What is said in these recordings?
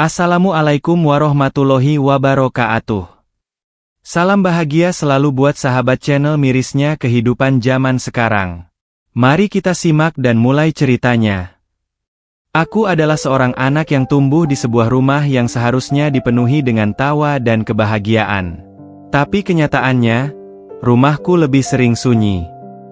Assalamualaikum warahmatullahi wabarakatuh. Salam bahagia selalu buat sahabat channel mirisnya kehidupan zaman sekarang. Mari kita simak dan mulai ceritanya. Aku adalah seorang anak yang tumbuh di sebuah rumah yang seharusnya dipenuhi dengan tawa dan kebahagiaan. Tapi kenyataannya, rumahku lebih sering sunyi.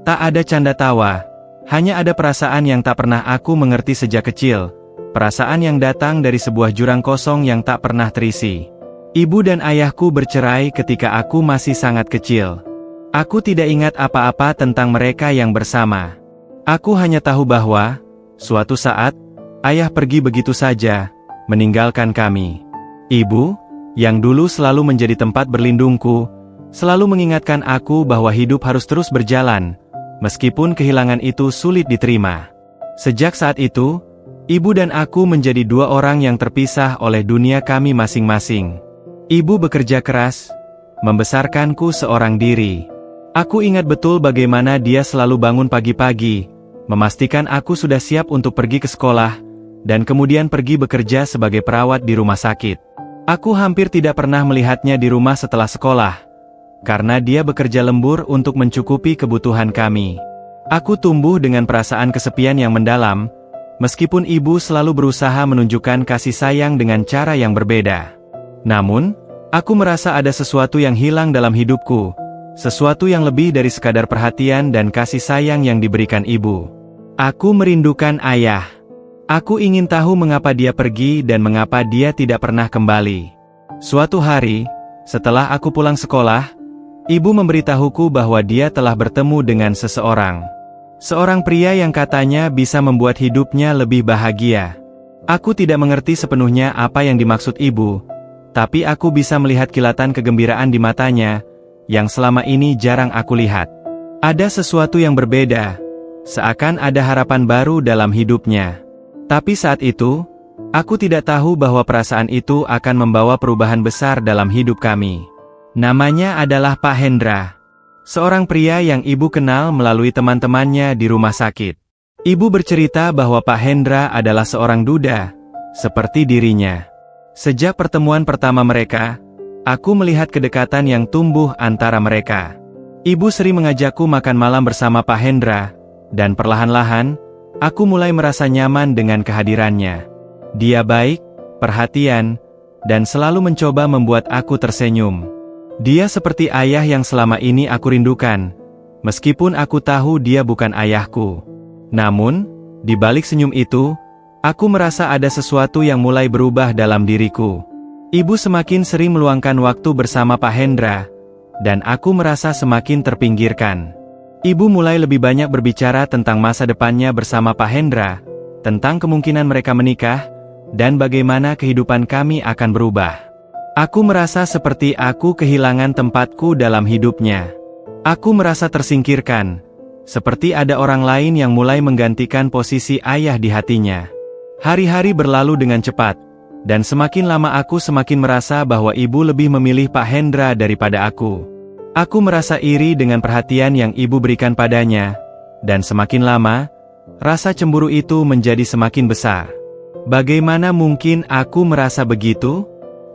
Tak ada canda tawa, hanya ada perasaan yang tak pernah aku mengerti sejak kecil. Perasaan yang datang dari sebuah jurang kosong yang tak pernah terisi. Ibu dan ayahku bercerai ketika aku masih sangat kecil. Aku tidak ingat apa-apa tentang mereka yang bersama. Aku hanya tahu bahwa, suatu saat, ayah pergi begitu saja, meninggalkan kami. Ibu, yang dulu selalu menjadi tempat berlindungku, selalu mengingatkan aku bahwa hidup harus terus berjalan, meskipun kehilangan itu sulit diterima. Sejak saat itu, ibu dan aku menjadi dua orang yang terpisah oleh dunia kami masing-masing. Ibu bekerja keras, membesarkanku seorang diri. Aku ingat betul bagaimana dia selalu bangun pagi-pagi, memastikan aku sudah siap untuk pergi ke sekolah, dan kemudian pergi bekerja sebagai perawat di rumah sakit. Aku hampir tidak pernah melihatnya di rumah setelah sekolah, karena dia bekerja lembur untuk mencukupi kebutuhan kami. Aku tumbuh dengan perasaan kesepian yang mendalam, meskipun ibu selalu berusaha menunjukkan kasih sayang dengan cara yang berbeda. Namun, aku merasa ada sesuatu yang hilang dalam hidupku, sesuatu yang lebih dari sekadar perhatian dan kasih sayang yang diberikan ibu. Aku merindukan ayah. Aku ingin tahu mengapa dia pergi dan mengapa dia tidak pernah kembali. Suatu hari, setelah aku pulang sekolah, ibu memberitahuku bahwa dia telah bertemu dengan seseorang. Seorang pria yang katanya bisa membuat hidupnya lebih bahagia. Aku tidak mengerti sepenuhnya apa yang dimaksud ibu, tapi aku bisa melihat kilatan kegembiraan di matanya, yang selama ini jarang aku lihat. Ada sesuatu yang berbeda, seakan ada harapan baru dalam hidupnya. Tapi saat itu, aku tidak tahu bahwa perasaan itu akan membawa perubahan besar dalam hidup kami. Namanya adalah Pak Hendra. Seorang pria yang ibu kenal melalui teman-temannya di rumah sakit. Ibu bercerita bahwa Pak Hendra adalah seorang duda, seperti dirinya. Sejak pertemuan pertama mereka, aku melihat kedekatan yang tumbuh antara mereka. Ibu sering mengajakku makan malam bersama Pak Hendra, dan perlahan-lahan, aku mulai merasa nyaman dengan kehadirannya. Dia baik, perhatian, dan selalu mencoba membuat aku tersenyum. Dia seperti ayah yang selama ini aku rindukan, meskipun aku tahu dia bukan ayahku. Namun, di balik senyum itu, aku merasa ada sesuatu yang mulai berubah dalam diriku. Ibu semakin sering meluangkan waktu bersama Pak Hendra, dan aku merasa semakin terpinggirkan. Ibu mulai lebih banyak berbicara tentang masa depannya bersama Pak Hendra, tentang kemungkinan mereka menikah, dan bagaimana kehidupan kami akan berubah. Aku merasa seperti aku kehilangan tempatku dalam hidupnya. Aku merasa tersingkirkan, seperti ada orang lain yang mulai menggantikan posisi ayah di hatinya. Hari-hari berlalu dengan cepat, dan semakin lama aku semakin merasa bahwa ibu lebih memilih Pak Hendra daripada aku. Aku merasa iri dengan perhatian yang ibu berikan padanya, dan semakin lama, rasa cemburu itu menjadi semakin besar. Bagaimana mungkin aku merasa begitu?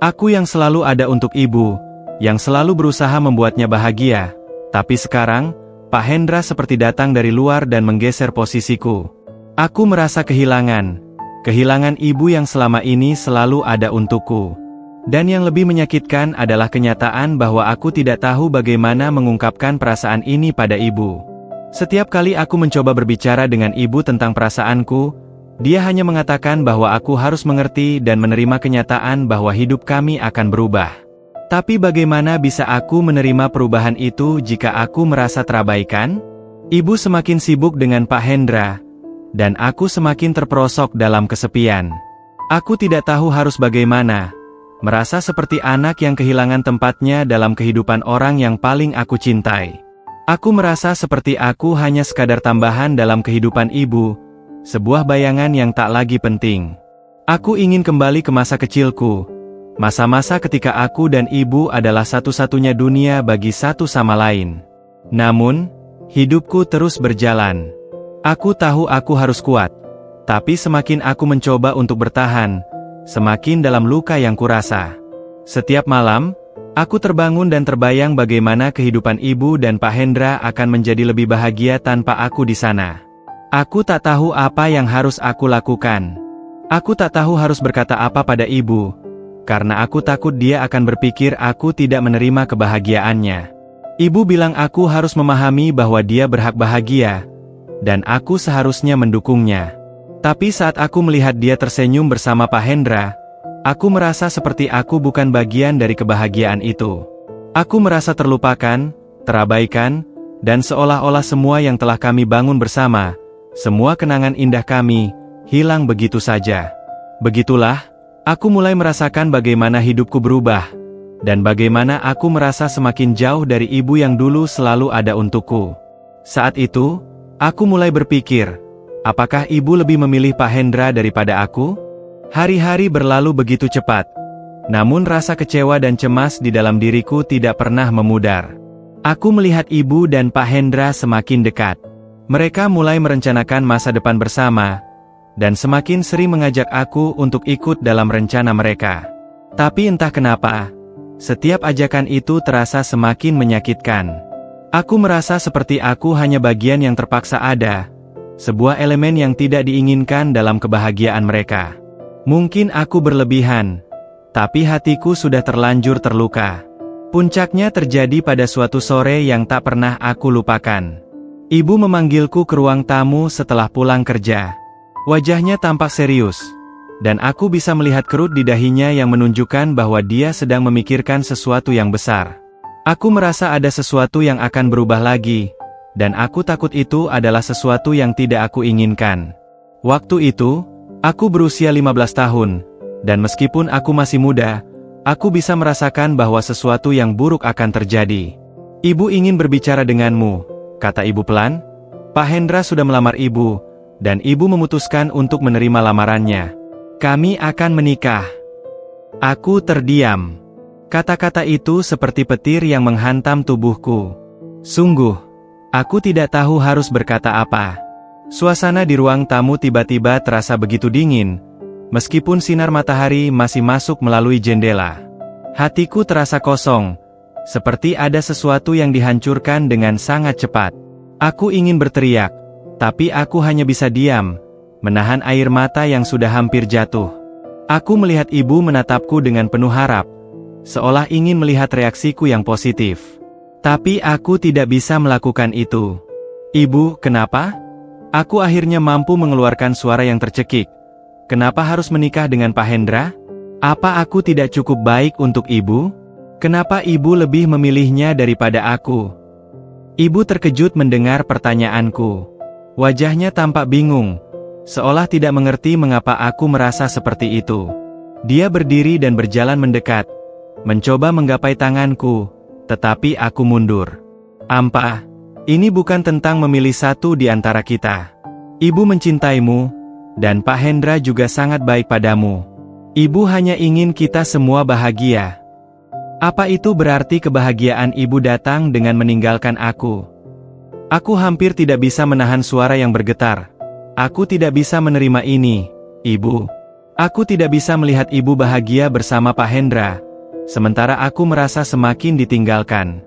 Aku yang selalu ada untuk ibu, yang selalu berusaha membuatnya bahagia, tapi sekarang, Pak Hendra seperti datang dari luar dan menggeser posisiku. Aku merasa kehilangan ibu yang selama ini selalu ada untukku. Dan yang lebih menyakitkan adalah kenyataan bahwa aku tidak tahu bagaimana mengungkapkan perasaan ini pada ibu. Setiap kali aku mencoba berbicara dengan ibu tentang perasaanku, dia hanya mengatakan bahwa aku harus mengerti dan menerima kenyataan bahwa hidup kami akan berubah. Tapi bagaimana bisa aku menerima perubahan itu jika aku merasa terabaikan? Ibu semakin sibuk dengan Pak Hendra, dan aku semakin terperosok dalam kesepian. Aku tidak tahu harus bagaimana, merasa seperti anak yang kehilangan tempatnya dalam kehidupan orang yang paling aku cintai. Aku merasa seperti aku hanya sekadar tambahan dalam kehidupan ibu, sebuah bayangan yang tak lagi penting. Aku ingin kembali ke masa kecilku, masa-masa ketika aku dan ibu adalah satu-satunya dunia bagi satu sama lain. Namun, hidupku terus berjalan. Aku tahu aku harus kuat, tapi semakin aku mencoba untuk bertahan, semakin dalam luka yang kurasa. Setiap malam, aku terbangun dan terbayang bagaimana kehidupan ibu dan Pak Hendra akan menjadi lebih bahagia tanpa aku di sana. Aku tak tahu apa yang harus aku lakukan. Aku tak tahu harus berkata apa pada ibu, karena aku takut dia akan berpikir aku tidak menerima kebahagiaannya. Ibu bilang aku harus memahami bahwa dia berhak bahagia, dan aku seharusnya mendukungnya. Tapi saat aku melihat dia tersenyum bersama Pak Hendra, aku merasa seperti aku bukan bagian dari kebahagiaan itu. Aku merasa terlupakan, terabaikan, dan seolah-olah semua yang telah kami bangun bersama, semua kenangan indah kami, hilang begitu saja. Begitulah, aku mulai merasakan bagaimana hidupku berubah, dan bagaimana aku merasa semakin jauh dari ibu yang dulu selalu ada untukku. Saat itu, aku mulai berpikir, apakah ibu lebih memilih Pak Hendra daripada aku? Hari-hari berlalu begitu cepat, namun rasa kecewa dan cemas di dalam diriku tidak pernah memudar. Aku melihat ibu dan Pak Hendra semakin dekat. Mereka mulai merencanakan masa depan bersama, dan semakin sering mengajak aku untuk ikut dalam rencana mereka. Tapi entah kenapa, setiap ajakan itu terasa semakin menyakitkan. Aku merasa seperti aku hanya bagian yang terpaksa ada, sebuah elemen yang tidak diinginkan dalam kebahagiaan mereka. Mungkin aku berlebihan, tapi hatiku sudah terlanjur terluka. Puncaknya terjadi pada suatu sore yang tak pernah aku lupakan. Ibu memanggilku ke ruang tamu setelah pulang kerja. Wajahnya tampak serius, dan aku bisa melihat kerut di dahinya yang menunjukkan bahwa dia sedang memikirkan sesuatu yang besar. Aku merasa ada sesuatu yang akan berubah lagi, dan aku takut itu adalah sesuatu yang tidak aku inginkan. Waktu itu, aku berusia 15 tahun, dan meskipun aku masih muda, aku bisa merasakan bahwa sesuatu yang buruk akan terjadi. Ibu ingin berbicara denganmu, kata ibu pelan. Pak Hendra sudah melamar ibu, dan ibu memutuskan untuk menerima lamarannya. Kami akan menikah. Aku terdiam. Kata-kata itu seperti petir yang menghantam tubuhku. Sungguh, aku tidak tahu harus berkata apa. Suasana di ruang tamu tiba-tiba terasa begitu dingin, meskipun sinar matahari masih masuk melalui jendela. Hatiku terasa kosong, seperti ada sesuatu yang dihancurkan dengan sangat cepat. Aku ingin berteriak, tapi aku hanya bisa diam, menahan air mata yang sudah hampir jatuh. Aku melihat ibu menatapku dengan penuh harap, seolah ingin melihat reaksiku yang positif. Tapi aku tidak bisa melakukan itu. Ibu, kenapa? Aku akhirnya mampu mengeluarkan suara yang tercekik. Kenapa harus menikah dengan Pak Hendra? Apa aku tidak cukup baik untuk ibu? Kenapa ibu lebih memilihnya daripada aku? Ibu terkejut mendengar pertanyaanku. Wajahnya tampak bingung, seolah tidak mengerti mengapa aku merasa seperti itu. Dia berdiri dan berjalan mendekat, mencoba menggapai tanganku, tetapi aku mundur. Ampa, ini bukan tentang memilih satu di antara kita. Ibu mencintaimu, dan Pak Hendra juga sangat baik padamu. Ibu hanya ingin kita semua bahagia. Apa itu berarti kebahagiaan ibu datang dengan meninggalkan aku? Aku hampir tidak bisa menahan suara yang bergetar. Aku tidak bisa menerima ini, ibu. Aku tidak bisa melihat ibu bahagia bersama Pak Hendra, sementara aku merasa semakin ditinggalkan.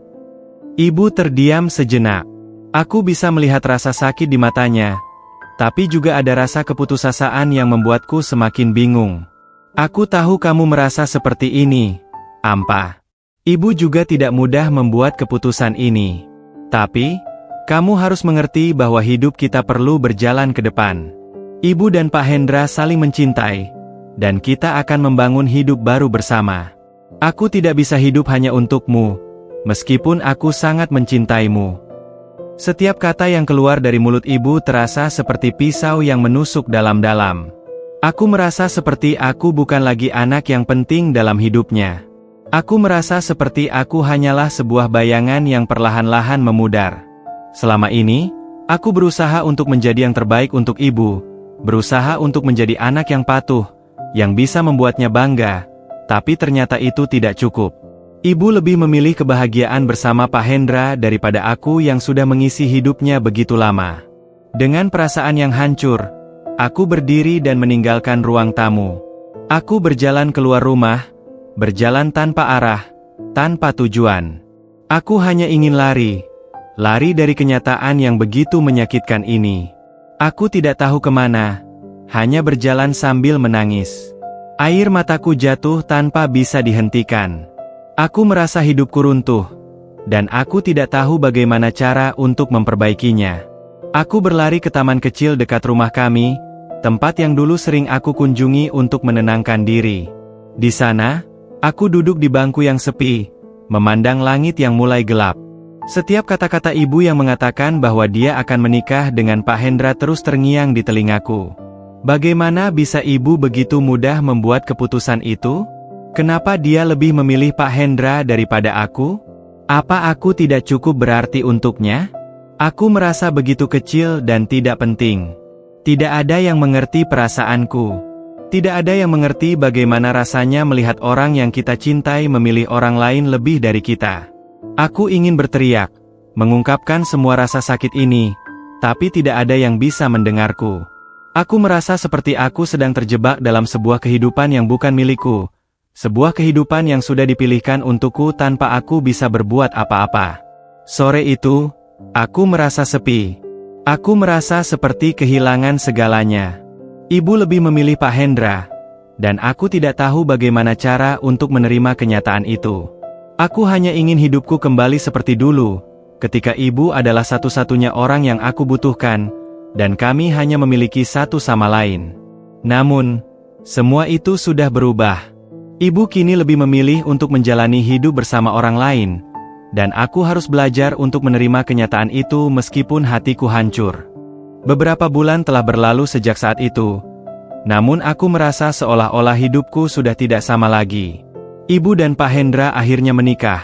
Ibu terdiam sejenak. Aku bisa melihat rasa sakit di matanya, tapi juga ada rasa keputusasaan yang membuatku semakin bingung. Aku tahu kamu merasa seperti ini, Ampa. Ibu juga tidak mudah membuat keputusan ini. Tapi, kamu harus mengerti bahwa hidup kita perlu berjalan ke depan. Ibu dan Pak Hendra saling mencintai, dan kita akan membangun hidup baru bersama. Aku tidak bisa hidup hanya untukmu, meskipun aku sangat mencintaimu. Setiap kata yang keluar dari mulut ibu terasa seperti pisau yang menusuk dalam-dalam. Aku merasa seperti aku bukan lagi anak yang penting dalam hidupnya. Aku merasa seperti aku hanyalah sebuah bayangan yang perlahan-lahan memudar. Selama ini, aku berusaha untuk menjadi yang terbaik untuk ibu, berusaha untuk menjadi anak yang patuh, yang bisa membuatnya bangga, tapi ternyata itu tidak cukup. Ibu lebih memilih kebahagiaan bersama Pak Hendra daripada aku yang sudah mengisi hidupnya begitu lama. Dengan perasaan yang hancur, aku berdiri dan meninggalkan ruang tamu. Aku berjalan keluar rumah, berjalan tanpa arah, tanpa tujuan. Aku hanya ingin lari dari kenyataan yang begitu menyakitkan ini. Aku tidak tahu kemana, hanya berjalan sambil menangis. Air mataku jatuh tanpa bisa dihentikan. Aku merasa hidupku runtuh, dan aku tidak tahu bagaimana cara untuk memperbaikinya. Aku berlari ke taman kecil dekat rumah kami, tempat yang dulu sering aku kunjungi untuk menenangkan diri. Di sana, aku duduk di bangku yang sepi, memandang langit yang mulai gelap. Setiap kata-kata ibu yang mengatakan bahwa dia akan menikah dengan Pak Hendra terus terngiang di telingaku. Bagaimana bisa ibu begitu mudah membuat keputusan itu? Kenapa dia lebih memilih Pak Hendra daripada aku? Apa aku tidak cukup berarti untuknya? Aku merasa begitu kecil dan tidak penting. Tidak ada yang mengerti perasaanku. Tidak ada yang mengerti bagaimana rasanya melihat orang yang kita cintai memilih orang lain lebih dari kita. Aku ingin berteriak, mengungkapkan semua rasa sakit ini, tapi tidak ada yang bisa mendengarku. Aku merasa seperti aku sedang terjebak dalam sebuah kehidupan yang bukan milikku. Sebuah kehidupan yang sudah dipilihkan untukku tanpa aku bisa berbuat apa-apa. Sore itu, aku merasa sepi. Aku merasa seperti kehilangan segalanya. Ibu lebih memilih Pak Hendra, dan aku tidak tahu bagaimana cara untuk menerima kenyataan itu. Aku hanya ingin hidupku kembali seperti dulu, ketika ibu adalah satu-satunya orang yang aku butuhkan, dan kami hanya memiliki satu sama lain. Namun, semua itu sudah berubah. Ibu kini lebih memilih untuk menjalani hidup bersama orang lain, dan aku harus belajar untuk menerima kenyataan itu meskipun hatiku hancur. Beberapa bulan telah berlalu sejak saat itu, namun aku merasa seolah-olah hidupku sudah tidak sama lagi. Ibu dan Pak Hendra akhirnya menikah,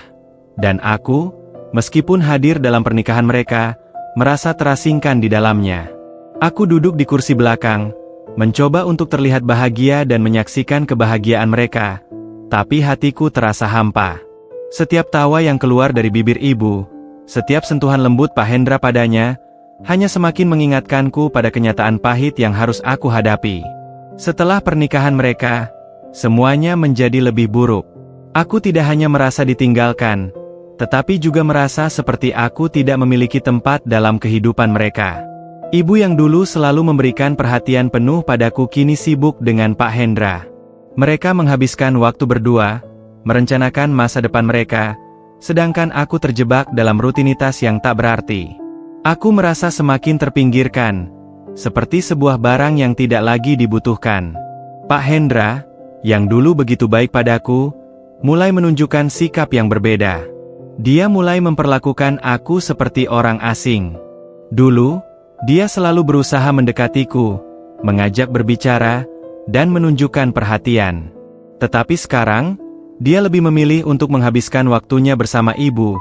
dan aku, meskipun hadir dalam pernikahan mereka, merasa terasingkan di dalamnya. Aku duduk di kursi belakang, mencoba untuk terlihat bahagia dan menyaksikan kebahagiaan mereka, tapi hatiku terasa hampa. Setiap tawa yang keluar dari bibir ibu, setiap sentuhan lembut Pak Hendra padanya, hanya semakin mengingatkanku pada kenyataan pahit yang harus aku hadapi. Setelah pernikahan mereka, semuanya menjadi lebih buruk. Aku tidak hanya merasa ditinggalkan, tetapi juga merasa seperti aku tidak memiliki tempat dalam kehidupan mereka. Ibu yang dulu selalu memberikan perhatian penuh padaku kini sibuk dengan Pak Hendra. Mereka menghabiskan waktu berdua, merencanakan masa depan mereka, sedangkan aku terjebak dalam rutinitas yang tak berarti. Aku merasa semakin terpinggirkan, seperti sebuah barang yang tidak lagi dibutuhkan. Pak Hendra, yang dulu begitu baik padaku, mulai menunjukkan sikap yang berbeda. Dia mulai memperlakukan aku seperti orang asing. Dulu, dia selalu berusaha mendekatiku, mengajak berbicara, dan menunjukkan perhatian. Tetapi sekarang, dia lebih memilih untuk menghabiskan waktunya bersama ibu,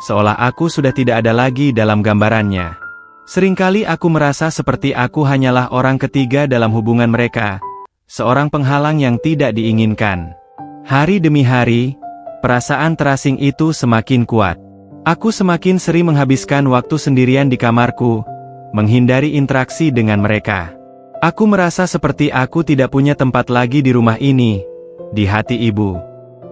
seolah aku sudah tidak ada lagi dalam gambarannya. Seringkali aku merasa seperti aku hanyalah orang ketiga dalam hubungan mereka, seorang penghalang yang tidak diinginkan. Hari demi hari, perasaan terasing itu semakin kuat. Aku semakin sering menghabiskan waktu sendirian di kamarku, menghindari interaksi dengan mereka. Aku merasa seperti aku tidak punya tempat lagi di rumah ini, di hati ibu.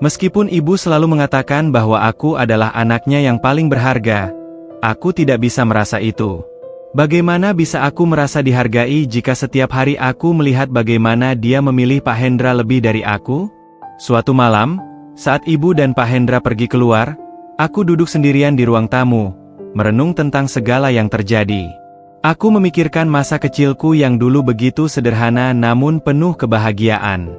Meskipun ibu selalu mengatakan bahwa aku adalah anaknya yang paling berharga, aku tidak bisa merasa itu. Bagaimana bisa aku merasa dihargai jika setiap hari aku melihat bagaimana dia memilih Pak Hendra lebih dari aku? Suatu malam, saat ibu dan Pak Hendra pergi keluar, aku duduk sendirian di ruang tamu, merenung tentang segala yang terjadi. Aku memikirkan masa kecilku yang dulu begitu sederhana namun penuh kebahagiaan.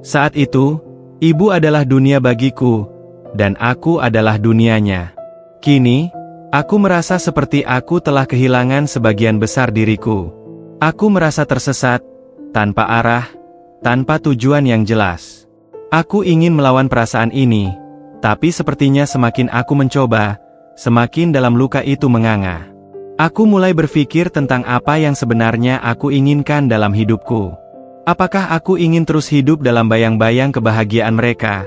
Saat itu, ibu adalah dunia bagiku, dan aku adalah dunianya. Kini, aku merasa seperti aku telah kehilangan sebagian besar diriku. Aku merasa tersesat, tanpa arah, tanpa tujuan yang jelas. Aku ingin melawan perasaan ini, tapi sepertinya semakin aku mencoba, semakin dalam luka itu menganga. Aku mulai berpikir tentang apa yang sebenarnya aku inginkan dalam hidupku. Apakah aku ingin terus hidup dalam bayang-bayang kebahagiaan mereka?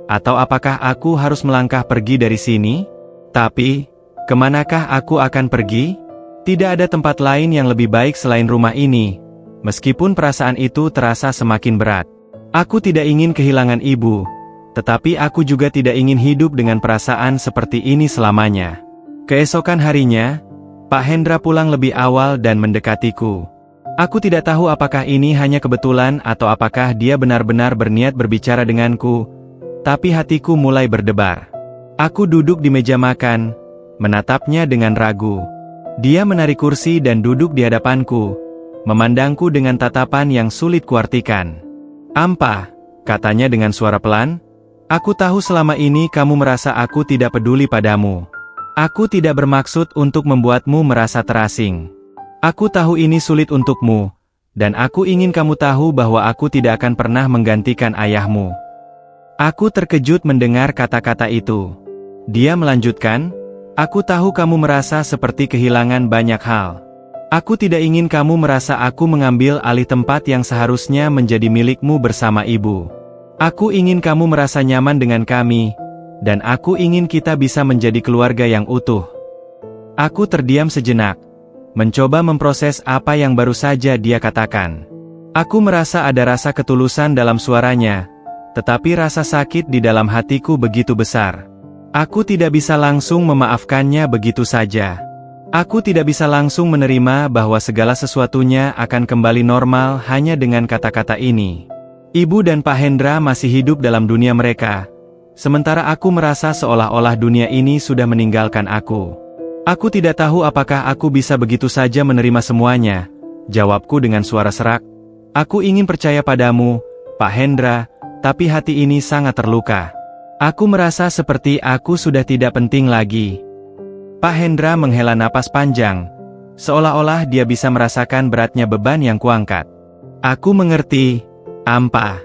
Atau apakah aku harus melangkah pergi dari sini? Tapi, kemanakah aku akan pergi? Tidak ada tempat lain yang lebih baik selain rumah ini, meskipun perasaan itu terasa semakin berat. Aku tidak ingin kehilangan ibu, tetapi aku juga tidak ingin hidup dengan perasaan seperti ini selamanya. Keesokan harinya, Pak Hendra pulang lebih awal dan mendekatiku. Aku tidak tahu apakah ini hanya kebetulan atau apakah dia benar-benar berniat berbicara denganku, tapi hatiku mulai berdebar. Aku duduk di meja makan, menatapnya dengan ragu. Dia menarik kursi dan duduk di hadapanku, memandangku dengan tatapan yang sulit kuartikan. "Ampa," katanya dengan suara pelan, "aku tahu selama ini kamu merasa aku tidak peduli padamu. Aku tidak bermaksud untuk membuatmu merasa terasing. Aku tahu ini sulit untukmu, dan aku ingin kamu tahu bahwa aku tidak akan pernah menggantikan ayahmu." Aku terkejut mendengar kata-kata itu. Dia melanjutkan, "Aku tahu kamu merasa seperti kehilangan banyak hal. Aku tidak ingin kamu merasa aku mengambil alih tempat yang seharusnya menjadi milikmu bersama ibu. Aku ingin kamu merasa nyaman dengan kami, dan aku ingin kita bisa menjadi keluarga yang utuh." Aku terdiam sejenak, mencoba memproses apa yang baru saja dia katakan. Aku merasa ada rasa ketulusan dalam suaranya, tetapi rasa sakit di dalam hatiku begitu besar. Aku tidak bisa langsung memaafkannya begitu saja. Aku tidak bisa langsung menerima bahwa segala sesuatunya akan kembali normal hanya dengan kata-kata ini. Ibu dan Pak Hendra masih hidup dalam dunia mereka, sementara aku merasa seolah-olah dunia ini sudah meninggalkan aku. Aku tidak tahu apakah aku bisa begitu saja menerima semuanya. Jawabku dengan suara serak. Aku ingin percaya padamu, Pak Hendra, tapi hati ini sangat terluka. Aku merasa seperti aku sudah tidak penting lagi. Pak Hendra menghela napas panjang, seolah-olah dia bisa merasakan beratnya beban yang kuangkat. Aku mengerti, Ampa.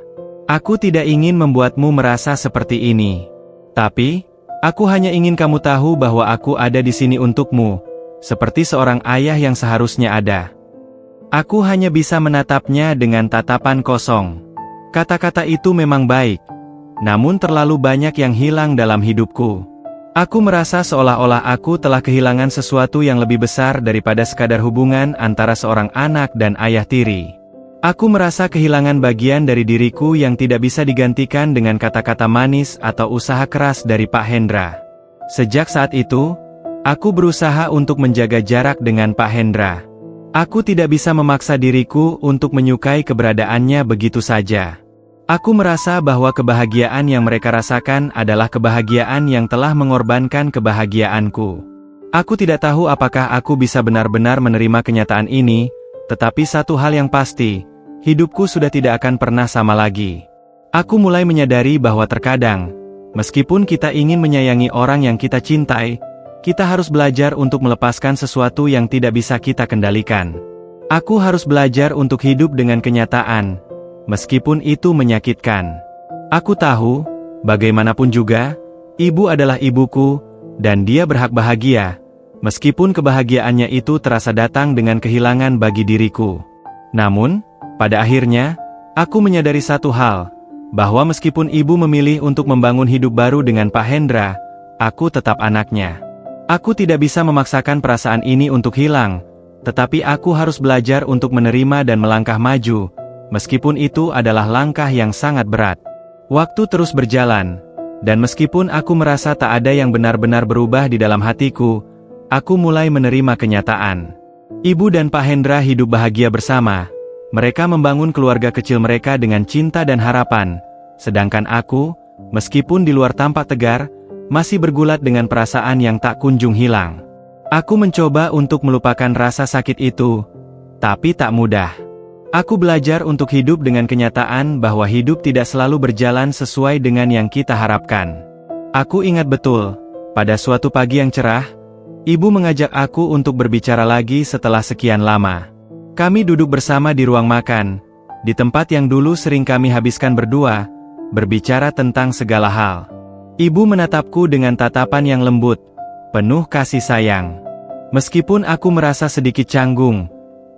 Aku tidak ingin membuatmu merasa seperti ini. Tapi, aku hanya ingin kamu tahu bahwa aku ada di sini untukmu, seperti seorang ayah yang seharusnya ada. Aku hanya bisa menatapnya dengan tatapan kosong. Kata-kata itu memang baik, namun terlalu banyak yang hilang dalam hidupku. Aku merasa seolah-olah aku telah kehilangan sesuatu yang lebih besar daripada sekadar hubungan antara seorang anak dan ayah tiri. Aku merasa kehilangan bagian dari diriku yang tidak bisa digantikan dengan kata-kata manis atau usaha keras dari Pak Hendra. Sejak saat itu, aku berusaha untuk menjaga jarak dengan Pak Hendra. Aku tidak bisa memaksa diriku untuk menyukai keberadaannya begitu saja. Aku merasa bahwa kebahagiaan yang mereka rasakan adalah kebahagiaan yang telah mengorbankan kebahagiaanku. Aku tidak tahu apakah aku bisa benar-benar menerima kenyataan ini, tetapi satu hal yang pasti, hidupku sudah tidak akan pernah sama lagi. Aku mulai menyadari bahwa terkadang, meskipun kita ingin menyayangi orang yang kita cintai, kita harus belajar untuk melepaskan sesuatu yang tidak bisa kita kendalikan. Aku harus belajar untuk hidup dengan kenyataan, meskipun itu menyakitkan. Aku tahu, bagaimanapun juga, ibu adalah ibuku, dan dia berhak bahagia, meskipun kebahagiaannya itu terasa datang dengan kehilangan bagi diriku. Namun, pada akhirnya, aku menyadari satu hal, bahwa meskipun ibu memilih untuk membangun hidup baru dengan Pak Hendra, aku tetap anaknya. Aku tidak bisa memaksakan perasaan ini untuk hilang, tetapi aku harus belajar untuk menerima dan melangkah maju, meskipun itu adalah langkah yang sangat berat. Waktu terus berjalan, dan meskipun aku merasa tak ada yang benar-benar berubah di dalam hatiku, aku mulai menerima kenyataan. Ibu dan Pak Hendra hidup bahagia bersama. Mereka membangun keluarga kecil mereka dengan cinta dan harapan, sedangkan aku, meskipun di luar tampak tegar, masih bergulat dengan perasaan yang tak kunjung hilang. Aku mencoba untuk melupakan rasa sakit itu, tapi tak mudah. Aku belajar untuk hidup dengan kenyataan bahwa hidup tidak selalu berjalan sesuai dengan yang kita harapkan. Aku ingat betul, pada suatu pagi yang cerah, ibu mengajak aku untuk berbicara lagi setelah sekian lama. Kami duduk bersama di ruang makan, di tempat yang dulu sering kami habiskan berdua, berbicara tentang segala hal. Ibu menatapku dengan tatapan yang lembut, penuh kasih sayang. Meskipun aku merasa sedikit canggung,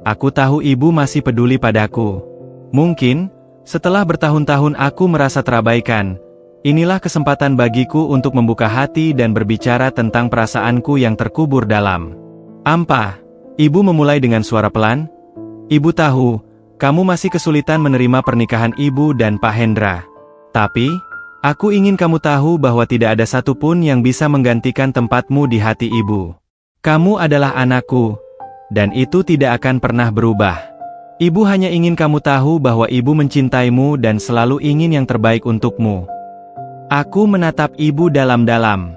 aku tahu ibu masih peduli padaku. Mungkin, setelah bertahun-tahun aku merasa terabaikan, inilah kesempatan bagiku untuk membuka hati dan berbicara tentang perasaanku yang terkubur dalam. Ampa, ibu memulai dengan suara pelan. Ibu tahu, kamu masih kesulitan menerima pernikahan ibu dan Pak Hendra. Tapi, aku ingin kamu tahu bahwa tidak ada satupun yang bisa menggantikan tempatmu di hati ibu. Kamu adalah anakku, dan itu tidak akan pernah berubah. Ibu hanya ingin kamu tahu bahwa ibu mencintaimu dan selalu ingin yang terbaik untukmu. Aku menatap ibu dalam-dalam.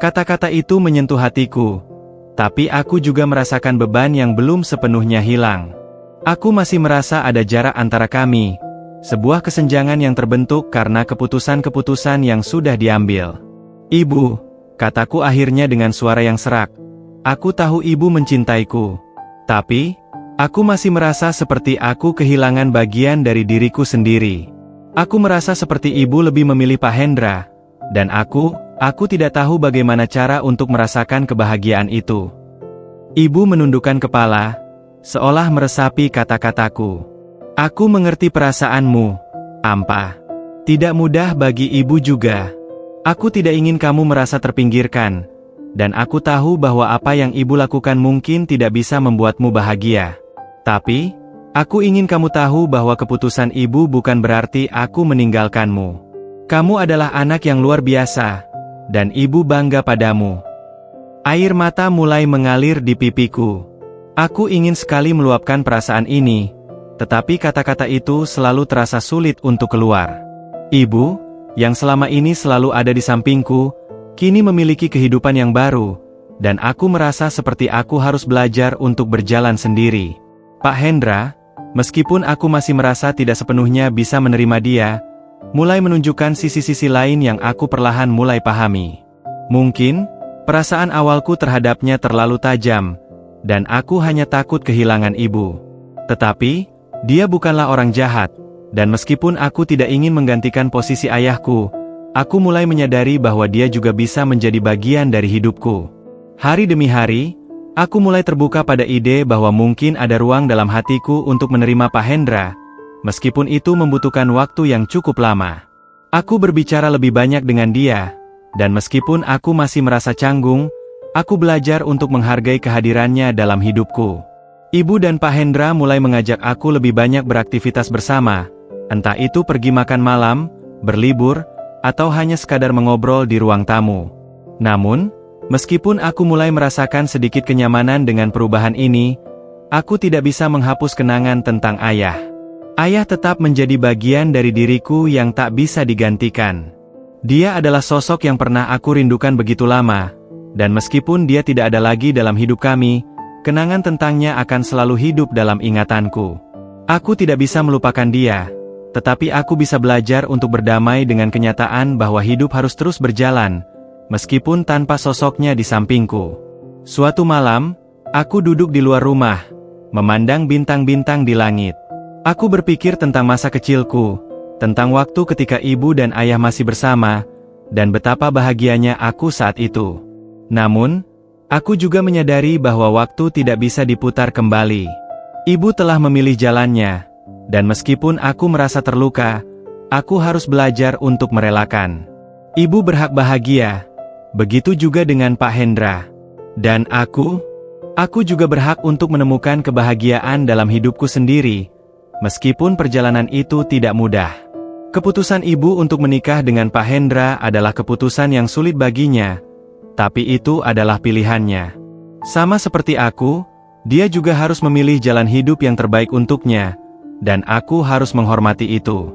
Kata-kata itu menyentuh hatiku, tapi aku juga merasakan beban yang belum sepenuhnya hilang. Aku masih merasa ada jarak antara kami, sebuah kesenjangan yang terbentuk karena keputusan-keputusan yang sudah diambil. Ibu, kataku akhirnya dengan suara yang serak, aku tahu ibu mencintaiku. Tapi, aku masih merasa seperti aku kehilangan bagian dari diriku sendiri. Aku merasa seperti ibu lebih memilih Pak Hendra, dan aku tidak tahu bagaimana cara untuk merasakan kebahagiaan itu. Ibu menundukkan kepala, seolah meresapi kata-kataku. Aku mengerti perasaanmu, Ampa. Tidak mudah bagi ibu juga. Aku tidak ingin kamu merasa terpinggirkan, dan aku tahu bahwa apa yang ibu lakukan mungkin tidak bisa membuatmu bahagia. Tapi, aku ingin kamu tahu bahwa keputusan ibu bukan berarti aku meninggalkanmu. Kamu adalah anak yang luar biasa, dan ibu bangga padamu. Air mata mulai mengalir di pipiku. Aku ingin sekali meluapkan perasaan ini, tetapi kata-kata itu selalu terasa sulit untuk keluar. Ibu, yang selama ini selalu ada di sampingku, kini memiliki kehidupan yang baru, dan aku merasa seperti aku harus belajar untuk berjalan sendiri. Pak Hendra, meskipun aku masih merasa tidak sepenuhnya bisa menerima dia, mulai menunjukkan sisi-sisi lain yang aku perlahan mulai pahami. Mungkin, perasaan awalku terhadapnya terlalu tajam, dan aku hanya takut kehilangan ibu. Tetapi, dia bukanlah orang jahat, dan meskipun aku tidak ingin menggantikan posisi ayahku, aku mulai menyadari bahwa dia juga bisa menjadi bagian dari hidupku. Hari demi hari, aku mulai terbuka pada ide bahwa mungkin ada ruang dalam hatiku untuk menerima Pak Hendra, meskipun itu membutuhkan waktu yang cukup lama. Aku berbicara lebih banyak dengan dia, dan meskipun aku masih merasa canggung, aku belajar untuk menghargai kehadirannya dalam hidupku. Ibu dan Pak Hendra mulai mengajak aku lebih banyak beraktivitas bersama, entah itu pergi makan malam, berlibur, atau hanya sekadar mengobrol di ruang tamu. Namun, meskipun aku mulai merasakan sedikit kenyamanan dengan perubahan ini, aku tidak bisa menghapus kenangan tentang ayah. Ayah tetap menjadi bagian dari diriku yang tak bisa digantikan. Dia adalah sosok yang pernah aku rindukan begitu lama, dan meskipun dia tidak ada lagi dalam hidup kami, kenangan tentangnya akan selalu hidup dalam ingatanku. Aku tidak bisa melupakan dia, tetapi aku bisa belajar untuk berdamai dengan kenyataan bahwa hidup harus terus berjalan, meskipun tanpa sosoknya di sampingku. Suatu malam, aku duduk di luar rumah, memandang bintang-bintang di langit. Aku berpikir tentang masa kecilku, tentang waktu ketika ibu dan ayah masih bersama, dan betapa bahagianya aku saat itu. Namun, aku juga menyadari bahwa waktu tidak bisa diputar kembali. Ibu telah memilih jalannya, dan meskipun aku merasa terluka, aku harus belajar untuk merelakan. Ibu berhak bahagia, begitu juga dengan Pak Hendra. Dan aku juga berhak untuk menemukan kebahagiaan dalam hidupku sendiri, meskipun perjalanan itu tidak mudah. Keputusan ibu untuk menikah dengan Pak Hendra adalah keputusan yang sulit baginya, tapi itu adalah pilihannya. Sama seperti aku, dia juga harus memilih jalan hidup yang terbaik untuknya, dan aku harus menghormati itu.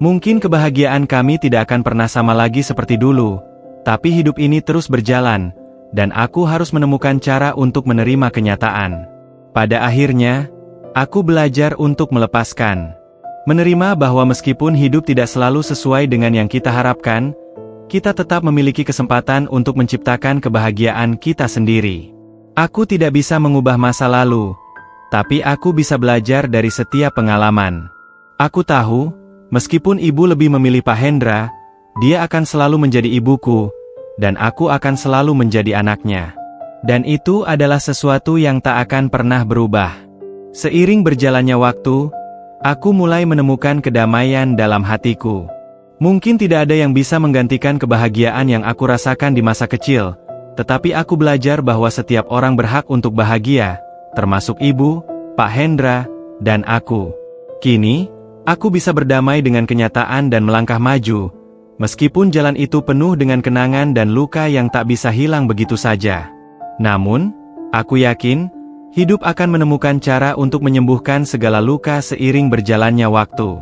Mungkin kebahagiaan kami tidak akan pernah sama lagi seperti dulu, tapi hidup ini terus berjalan, dan aku harus menemukan cara untuk menerima kenyataan. Pada akhirnya, aku belajar untuk melepaskan. Menerima bahwa meskipun hidup tidak selalu sesuai dengan yang kita harapkan, kita tetap memiliki kesempatan untuk menciptakan kebahagiaan kita sendiri. Aku tidak bisa mengubah masa lalu, tapi aku bisa belajar dari setiap pengalaman. Aku tahu, meskipun ibu lebih memilih Pak Hendra, dia akan selalu menjadi ibuku, dan aku akan selalu menjadi anaknya. Dan itu adalah sesuatu yang tak akan pernah berubah. Seiring berjalannya waktu, aku mulai menemukan kedamaian dalam hatiku. Mungkin tidak ada yang bisa menggantikan kebahagiaan yang aku rasakan di masa kecil, tetapi aku belajar bahwa setiap orang berhak untuk bahagia, termasuk ibu, Pak Hendra, dan aku. Kini, aku bisa berdamai dengan kenyataan dan melangkah maju, meskipun jalan itu penuh dengan kenangan dan luka yang tak bisa hilang begitu saja. Namun, aku yakin, hidup akan menemukan cara untuk menyembuhkan segala luka seiring berjalannya waktu.